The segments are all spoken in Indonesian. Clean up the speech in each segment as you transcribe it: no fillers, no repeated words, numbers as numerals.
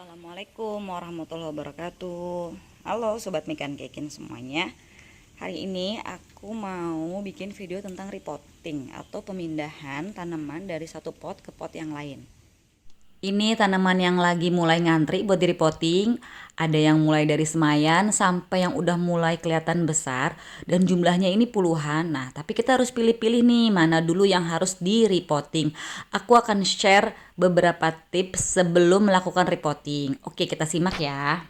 Assalamualaikum warahmatullahi wabarakatuh. Halo Sobat Mikan Kekin semuanya. Hari ini aku mau bikin video tentang repotting atau pemindahan tanaman dari satu pot ke pot yang lain. Ini tanaman yang lagi mulai ngantri buat di repotting. Ada yang mulai dari semayan sampai yang udah mulai kelihatan besar. Dan jumlahnya ini puluhan. Nah, tapi kita harus pilih-pilih nih mana dulu yang harus di repotting. Aku akan share beberapa tips sebelum melakukan repotting. Oke, kita simak ya.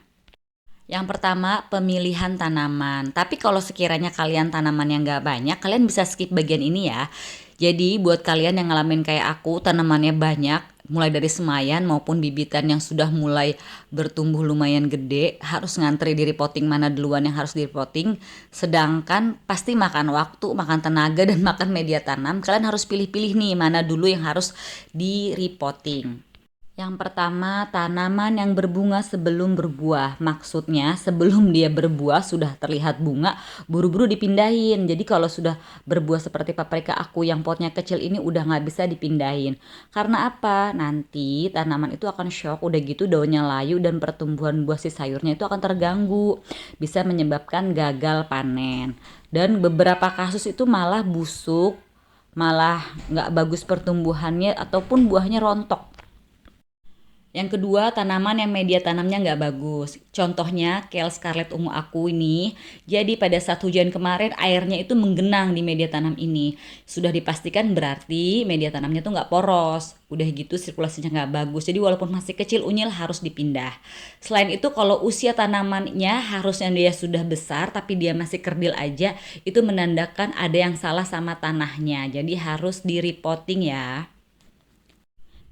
Yang pertama, pemilihan tanaman. Tapi kalau sekiranya kalian tanaman yang gak banyak, kalian bisa skip bagian ini ya. Jadi buat kalian yang ngalamin kayak aku, tanamannya banyak, mulai dari semayan maupun bibitan yang sudah mulai bertumbuh lumayan gede, harus ngantri di repotting mana duluan yang harus di repotting. Sedangkan pasti makan waktu, makan tenaga, dan makan media tanam. Kalian harus pilih-pilih nih mana dulu yang harus di repotting. Yang pertama, tanaman yang berbunga sebelum berbuah. Maksudnya sebelum dia berbuah sudah terlihat bunga, buru-buru dipindahin. Jadi kalau sudah berbuah seperti paprika aku yang potnya kecil ini udah nggak bisa dipindahin. Karena apa? Nanti tanaman itu akan shock, udah gitu daunnya layu dan pertumbuhan buah si sayurnya itu akan terganggu. Bisa menyebabkan gagal panen. Dan beberapa kasus itu malah busuk, malah nggak bagus pertumbuhannya ataupun buahnya rontok. Yang kedua, tanaman yang media tanamnya nggak bagus. Contohnya, kale scarlet ungu aku ini. Jadi pada saat hujan kemarin, airnya itu menggenang di media tanam ini. Sudah dipastikan berarti media tanamnya tuh nggak poros. Udah gitu sirkulasinya nggak bagus. Jadi walaupun masih kecil, unyil harus dipindah. Selain itu, kalau usia tanamannya harusnya dia sudah besar, tapi dia masih kerdil aja, itu menandakan ada yang salah sama tanahnya. Jadi harus di repotting ya.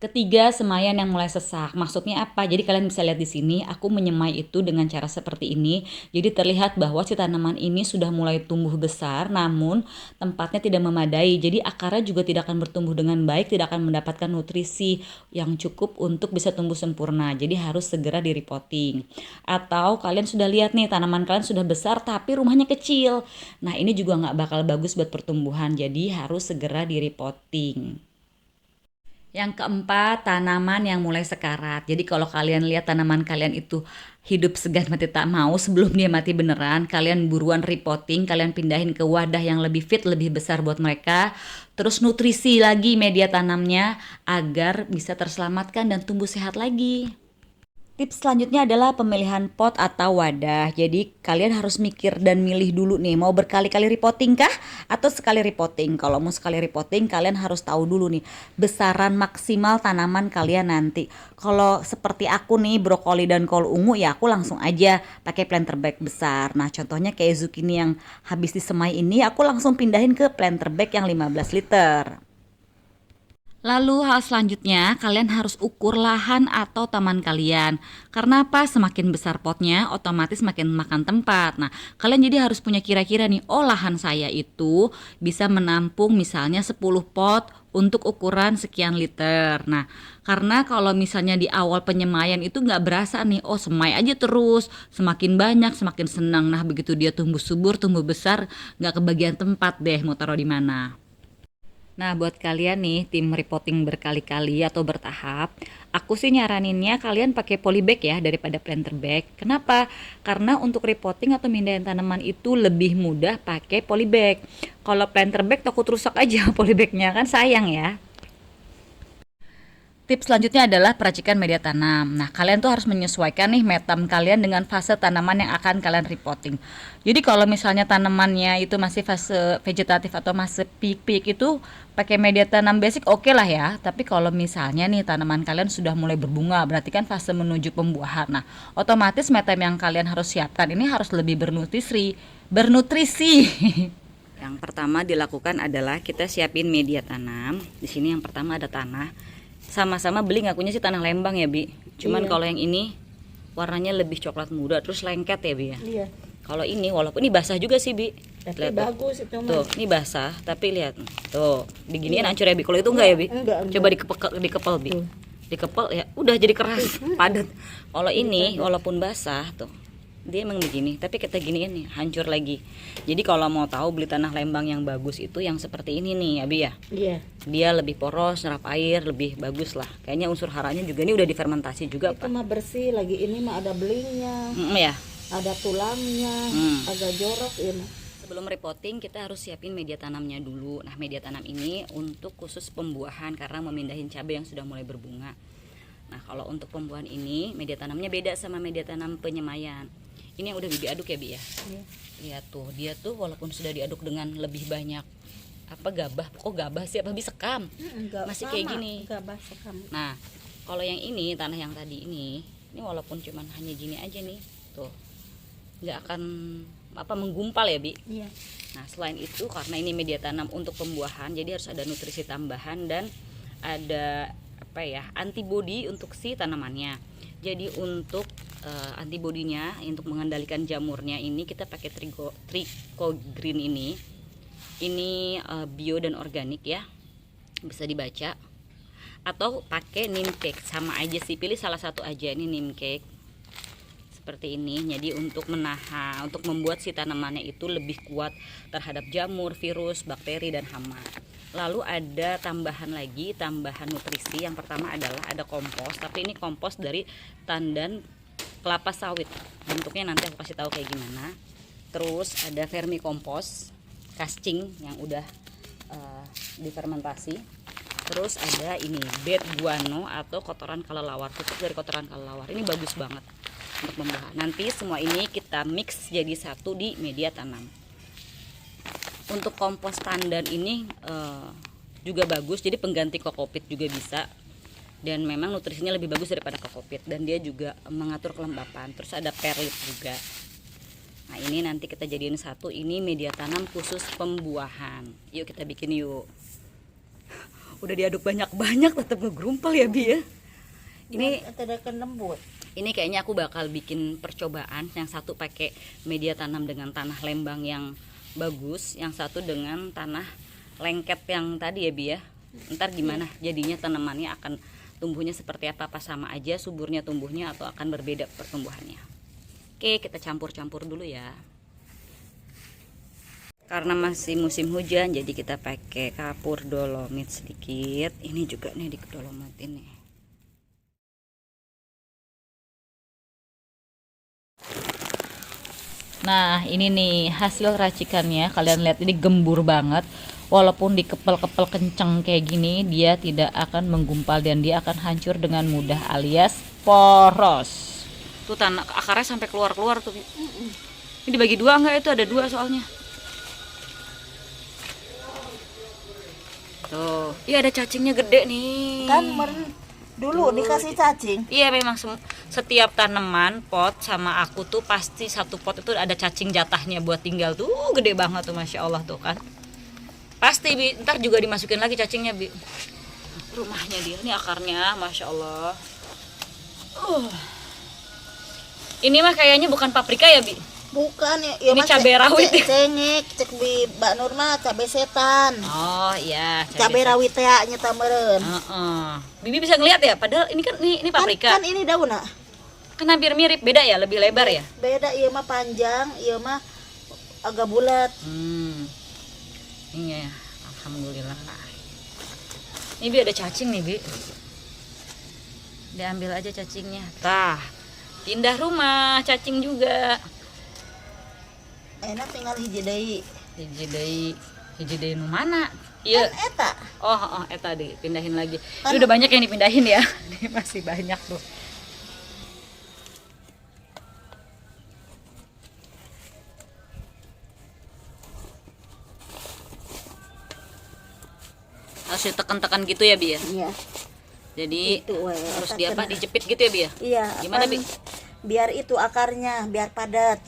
Ketiga, semayan yang mulai sesak. Maksudnya apa? Jadi kalian bisa lihat di sini, aku menyemai itu dengan cara seperti ini. Jadi terlihat bahwa si tanaman ini sudah mulai tumbuh besar, namun tempatnya tidak memadai. Jadi akarnya juga tidak akan bertumbuh dengan baik, tidak akan mendapatkan nutrisi yang cukup untuk bisa tumbuh sempurna. Jadi harus segera di repotting. Atau kalian sudah lihat nih, tanaman kalian sudah besar tapi rumahnya kecil. Nah, ini juga nggak bakal bagus buat pertumbuhan. Jadi harus segera di repotting. Yang keempat, tanaman yang mulai sekarat. Jadi kalau kalian lihat tanaman kalian itu hidup segan mati tak mau sebelum dia mati beneran, kalian buruan repotting, kalian pindahin ke wadah yang lebih fit, lebih besar buat mereka. Terus nutrisi lagi media tanamnya agar bisa terselamatkan dan tumbuh sehat lagi. Tips selanjutnya adalah pemilihan pot atau wadah. Jadi kalian harus mikir dan milih dulu nih, mau berkali-kali repotting kah atau sekali repotting. Kalau mau sekali repotting, kalian harus tahu dulu nih besaran maksimal tanaman kalian nanti. Kalau seperti aku nih, brokoli dan kol ungu, ya aku langsung aja pakai planter bag besar. Nah, contohnya kayak zucchini yang habis disemai ini, aku langsung pindahin ke planter bag yang 15 liter. Lalu hal selanjutnya, kalian harus ukur lahan atau taman kalian. Karena apa? Semakin besar potnya, otomatis makin makan tempat. Nah, kalian jadi harus punya kira-kira nih, oh lahan saya itu bisa menampung misalnya 10 pot untuk ukuran sekian liter. Nah, karena kalau misalnya di awal penyemaian itu nggak berasa nih, oh semai aja terus, semakin banyak, semakin senang. Nah, begitu dia tumbuh subur, tumbuh besar, nggak kebagian tempat deh mau taruh di mana. Nah, buat kalian nih, tim repotting berkali-kali atau bertahap, aku sih nyaraninnya kalian pakai polybag ya daripada planter bag. Kenapa? Karena untuk repotting atau mindahin tanaman itu lebih mudah pakai polybag. Kalau planter bag takut rusak aja polybagnya, kan sayang ya. Tips selanjutnya adalah peracikan media tanam. Nah, kalian tuh harus menyesuaikan nih metam kalian dengan fase tanaman yang akan kalian repotting. Jadi kalau misalnya tanamannya itu masih fase vegetatif atau masih peak-peak itu pakai media tanam basic oke lah ya. Tapi kalau misalnya nih tanaman kalian sudah mulai berbunga, berarti kan fase menuju pembuahan. Nah, otomatis metam yang kalian harus siapkan ini harus lebih bernutrisi. Bernutrisi. Yang pertama dilakukan adalah kita siapin media tanam. Di sini yang pertama ada tanah. Sama-sama beli ngakunya sih tanah Lembang ya, Bi. Cuman kalau yang ini warnanya lebih coklat muda terus lengket ya, Bi ya. Iya. Kalau ini walaupun ini basah juga sih, Bi. Tapi Lihat bagus itu mah. tuh, ini basah tapi lihat. Tuh, diginiin hancur ya, Bi. Kalau itu enggak ya, Bi? Enggak. Coba dikepel, Bi. Dikepel ya, udah jadi keras, padat. Kalau ini walaupun basah tuh. dia emang begini, tapi kita giniin nih hancur lagi. Jadi kalau mau tahu beli tanah Lembang yang bagus itu yang seperti ini nih Abi ya. Iya. Dia lebih poros, nyerap air, lebih bagus lah. Kayaknya unsur haranya juga ini udah difermentasi juga Itu Pak. mah bersih, lagi ini mah ada belingnya, Ya. ada tulangnya, agak jorok ini. Sebelum repotting kita harus siapin media tanamnya dulu. Nah media tanam ini untuk khusus pembuahan karena memindahin cabai yang sudah mulai berbunga. Nah kalau untuk pembuahan ini media tanamnya beda sama media tanam penyemaian. Ini yang udah Bibi aduk ya Bi ya. Iya. Lihat tuh, dia tuh walaupun sudah diaduk dengan lebih banyak gabah, kok gabah sih apa bisa sekam. Masih sama, kayak gini. Gabah sekam. Nah kalau yang ini tanah yang tadi ini walaupun cuman hanya gini aja nih tuh, nggak akan menggumpal ya Bi. Iya. Nah selain itu karena ini media tanam untuk pembuahan, jadi harus ada nutrisi tambahan dan ada antibodi untuk si tanamannya. Jadi untuk antibodinya untuk mengendalikan jamurnya ini kita pakai Trico Green ini bio dan organik ya, bisa dibaca, atau pakai neem cake sama aja sih, pilih salah satu aja. Ini neem cake seperti ini, jadi untuk untuk membuat si tanamannya itu lebih kuat terhadap jamur, virus, bakteri dan hama. Lalu ada tambahan nutrisi. Yang pertama adalah ada kompos, tapi ini kompos dari tandan kelapa sawit, bentuknya nanti aku kasih tahu kayak gimana. Terus ada vermikompos kascing yang udah difermentasi. Terus ada ini bed guano atau kotoran kelelawar, pupuk dari kotoran kelelawar. Ini bagus banget untuk pembuahan. Nanti semua ini kita mix jadi satu di media tanam. Untuk kompos tandan ini juga bagus, jadi pengganti kokopit juga bisa, dan memang nutrisinya lebih bagus daripada kokopit, dan dia juga mengatur kelembapan. Terus ada perlit juga. Nah ini nanti kita jadiin satu, ini media tanam khusus pembuahan. Yuk kita bikin yuk. Udah diaduk banyak-banyak tetap ngegerumpal ya Bi ya. Ini tidak lembut. Ini kayaknya aku bakal bikin percobaan, yang satu pakai media tanam dengan tanah Lembang yang bagus, yang satu dengan tanah lengket yang tadi ya Bi ya. Ntar gimana jadinya, tanamannya akan tumbuhnya seperti apa sama aja suburnya tumbuhnya atau akan berbeda pertumbuhannya. Oke, kita campur-campur dulu ya. Karena masih musim hujan jadi kita pakai kapur dolomit sedikit. Ini juga nih di dolomit ini. Nah ini nih hasil racikannya, kalian lihat ini gembur banget. Walaupun dikepel-kepel kenceng kayak gini, dia tidak akan menggumpal dan dia akan hancur dengan mudah alias poros. Tuh tanah akarnya sampai keluar-keluar tuh. Ini dibagi dua enggak? Itu ada dua soalnya. Tuh, iya ada cacingnya gede nih. Kan dulu dikasih cacing. Iya memang setiap tanaman pot sama aku tuh pasti satu pot itu ada cacing jatahnya buat tinggal tuh, gede banget tuh, masya Allah tuh kan. Pasti Bi, ntar juga dimasukin lagi cacingnya Bi. Rumahnya dia, ini akarnya masya Allah. Ini mah kayaknya bukan paprika ya Bi? Bukan ya, ini cabai rawit. Cengek, cek Bi Mbak Nur mah cabai setan. Oh iya, cabai rawit teh nya tameureun. Bibi bisa ngeliat ya, padahal ini kan ini paprika. Kan ini daunna. Kan hampir mirip, beda ya, lebih lebar ya? Beda, iya mah panjang, iya mah agak bulat. Iya, alhamdulillah. Ini Bi ada cacing nih Bi. Diambil aja cacingnya. Tah, pindah rumah, cacing juga. Enak tinggal hiji deui. Hiji deui nu mana? Iya. Kan eta. Oh, eta dipindahin lagi. Ini udah banyak yang dipindahin ya. Ini masih banyak tuh. Harus ditekan-tekan gitu ya Bi ya? Iya. Jadi itu, harus dijepit gitu ya Bi ya? Iya. Gimana Bi? Biar itu akarnya biar padat.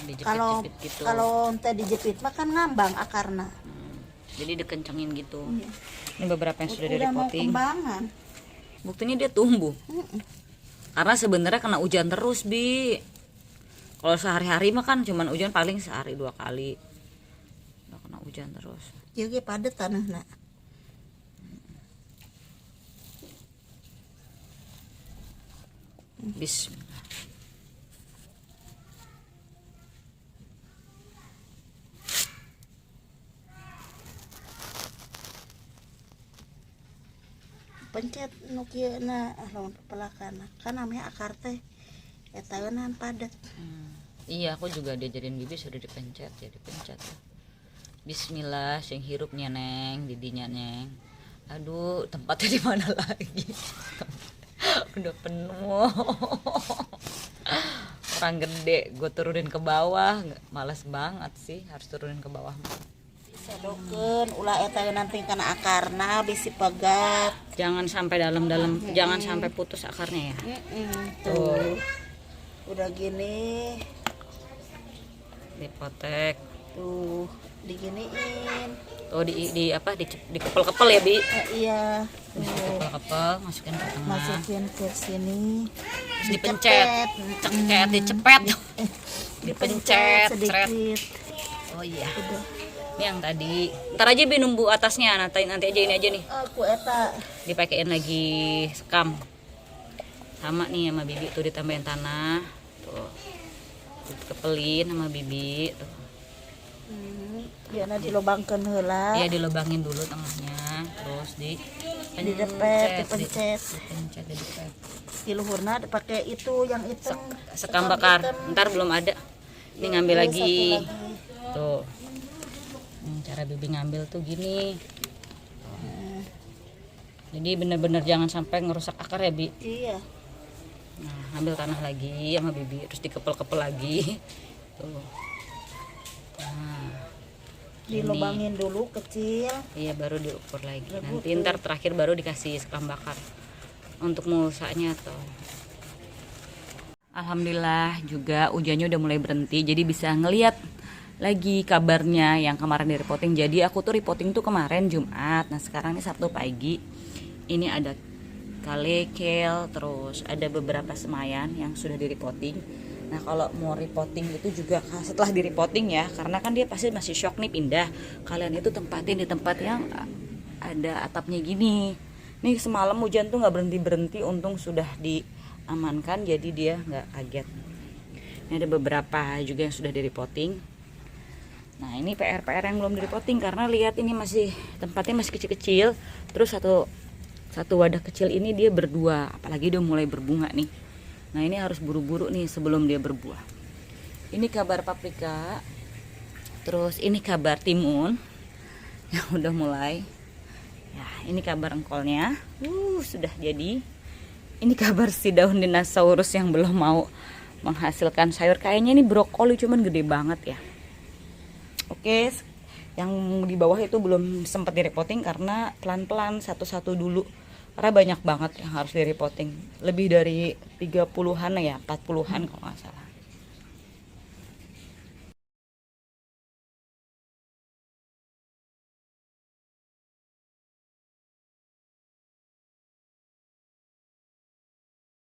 Dijepit gitu. Kalau ente dijepit mah kan ngambang akarna. Jadi dikencengin gitu. Ini beberapa yang sudah Udah mau dipotting. kembangan. Buktinya dia tumbuh. Karena sebenarnya kena hujan terus Bi. Kalau sehari-hari mah kan cuman hujan paling sehari 2 kali. Nggak kena hujan terus. Jadi padat tanahna. Bismillah. pencet nu kieu na lamun pepelakan kan namanya akar teh eta nan padat. Iya, aku juga diajarin bibi sudah dipencet ya, dipencet. Bismillah, sing hirupnya neng, didinya neng. Aduh, tempatnya di mana lagi? Udah penuh. Orang gede, gue turunin ke bawah, males banget sih harus turunin ke bawah. Sadokeun ulah eta nanti kana akarna bisi pegat. Jangan sampai dalam-dalam, jangan sampai putus akarnya ya. Tuh. Udah gini Dipotek. tuh diginiin. Oh di apa dikepel-kepel ya Bi? Iya. Dikepel-kepel, masukin ke tengah. Masukin ke sini. Terus dipencet, ceket, dicepet, dipencet, seret. sedikit. Oh iya. Udah. Ini yang tadi. Ntar aja Bi nunggu atasnya, nanti aja ini aja nih. Aku eta Dipakein lagi sekam. Sama nih sama Bibi tuh ditambahin tanah. Tuh. Dikepelin sama Bibi tuh. biarna dilobangkeun heula. Iya, dilobangin dulu tengahnya, terus Dipencet, dipencet. dipet. Di luhurna dipakai itu yang hitam. Sekam bakar. Ntar belum ada. Ini ngambil Iya, lagi. satu lagi. Tuh. Cara Bibi ngambil tuh gini. Jadi bener-bener jangan sampai ngerusak akar ya Bi. Iya. Nah, ambil tanah lagi sama Bibi, terus dikepel-kepel lagi. Tuh. Nah, Dilobangin dulu kecil. iya baru diukur lagi. Baru Nanti ntar terakhir baru dikasih sekam bakar untuk mulsanya tuh. Alhamdulillah juga hujannya udah mulai berhenti, jadi bisa ngeliat lagi kabarnya yang kemarin di reporting. Jadi aku tuh reporting tuh kemarin Jumat. Nah sekarang ini Sabtu pagi. Ini ada kale, kel, terus ada beberapa semayan yang sudah di reporting. Nah kalau mau reporting itu juga setelah di reporting ya, karena kan dia pasti masih shock nih pindah. Kalian itu tempatin di tempat yang ada atapnya gini. Nih semalam hujan tuh nggak berhenti, untung sudah diamankan jadi dia nggak kaget. Ini ada beberapa juga yang sudah di reporting. Nah ini PR yang belum di reporting karena lihat ini masih tempatnya masih kecil-kecil. Terus satu wadah kecil ini dia berdua, apalagi udah mulai berbunga nih. Nah ini harus buru-buru nih sebelum dia berbuah. Ini kabar paprika. Terus ini kabar timun yang udah mulai. Ya ini kabar engkolnya. Sudah jadi. Ini kabar si daun dinosaurus yang belum mau menghasilkan sayur. Kayaknya ini brokoli cuman gede banget ya. Oke, yang di bawah itu belum sempat direpoting karena pelan-pelan satu-satu dulu. Karena banyak banget yang harus direpoting. Lebih dari 30-an ya, 40-an kalau nggak salah.